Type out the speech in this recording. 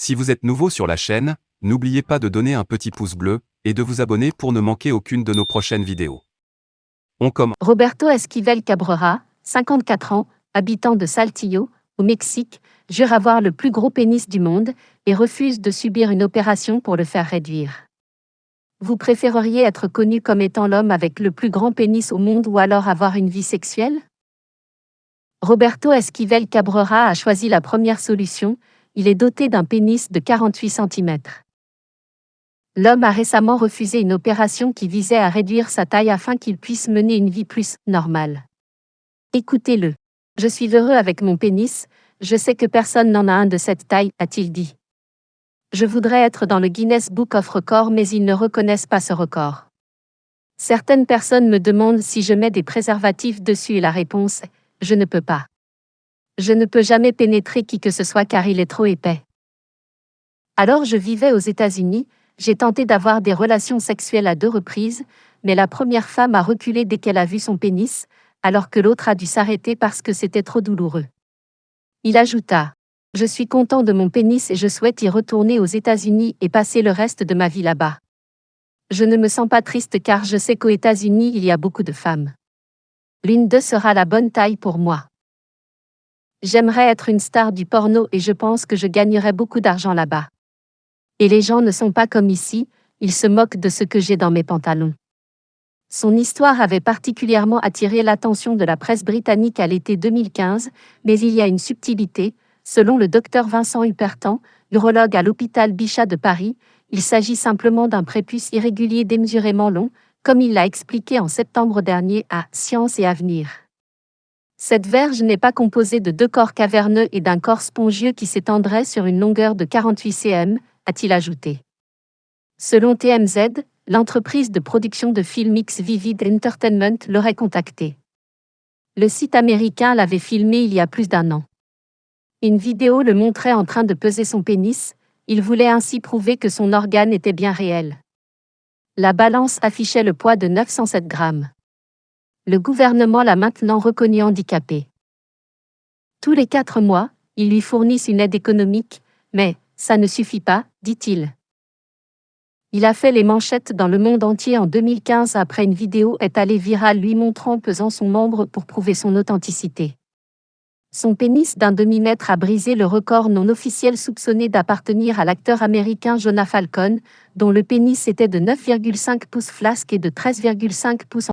Si vous êtes nouveau sur la chaîne, n'oubliez pas de donner un petit pouce bleu et de vous abonner pour ne manquer aucune de nos prochaines vidéos. On commence. Roberto Esquivel Cabrera, 54 ans, habitant de Saltillo, au Mexique, jure avoir le plus gros pénis du monde et refuse de subir une opération pour le faire réduire. Vous préféreriez être connu comme étant l'homme avec le plus grand pénis au monde ou alors avoir une vie sexuelle? Roberto Esquivel Cabrera a choisi la première solution, il est doté d'un pénis de 48 cm. L'homme a récemment refusé une opération qui visait à réduire sa taille afin qu'il puisse mener une vie plus normale. Écoutez-le. Je suis heureux avec mon pénis, je sais que personne n'en a un de cette taille, a-t-il dit. Je voudrais être dans le Guinness Book of Records mais ils ne reconnaissent pas ce record. Certaines personnes me demandent si je mets des préservatifs dessus et la réponse est « je ne peux pas. Je ne peux jamais pénétrer qui que ce soit car il est trop épais. » Alors je vivais aux États-Unis, j'ai tenté d'avoir des relations sexuelles à 2 reprises, mais la première femme a reculé dès qu'elle a vu son pénis, alors que l'autre a dû s'arrêter parce que c'était trop douloureux. Il ajouta. Je suis content de mon pénis et je souhaite y retourner aux États-Unis et passer le reste de ma vie là-bas. Je ne me sens pas triste car je sais qu'aux États-Unis il y a beaucoup de femmes. L'une d'eux sera la bonne taille pour moi. J'aimerais être une star du porno et je pense que je gagnerais beaucoup d'argent là-bas. Et les gens ne sont pas comme ici, ils se moquent de ce que j'ai dans mes pantalons. Son histoire avait particulièrement attiré l'attention de la presse britannique à l'été 2015, mais il y a une subtilité. Selon le docteur Vincent Hupertan, urologue à l'hôpital Bichat de Paris, il s'agit simplement d'un prépuce irrégulier démesurément long, comme il l'a expliqué en septembre dernier à Science et Avenir. Cette verge n'est pas composée de 2 corps caverneux et d'un corps spongieux qui s'étendrait sur une longueur de 48 cm, a-t-il ajouté. Selon TMZ, l'entreprise de production de films X Vivid Entertainment l'aurait contacté. Le site américain l'avait filmé il y a plus d'1 an. Une vidéo le montrait en train de peser son pénis, il voulait ainsi prouver que son organe était bien réel. La balance affichait le poids de 907 grammes. Le gouvernement l'a maintenant reconnu handicapé. Tous les 4 mois, ils lui fournissent une aide économique, mais ça ne suffit pas, dit-il. Il a fait les manchettes dans le monde entier en 2015 après une vidéo est allée virale lui montrant pesant son membre pour prouver son authenticité. Son pénis d'1 demi-mètre a brisé le record non officiel soupçonné d'appartenir à l'acteur américain Jonah Falcon, dont le pénis était de 9,5 pouces flasque et de 13,5 pouces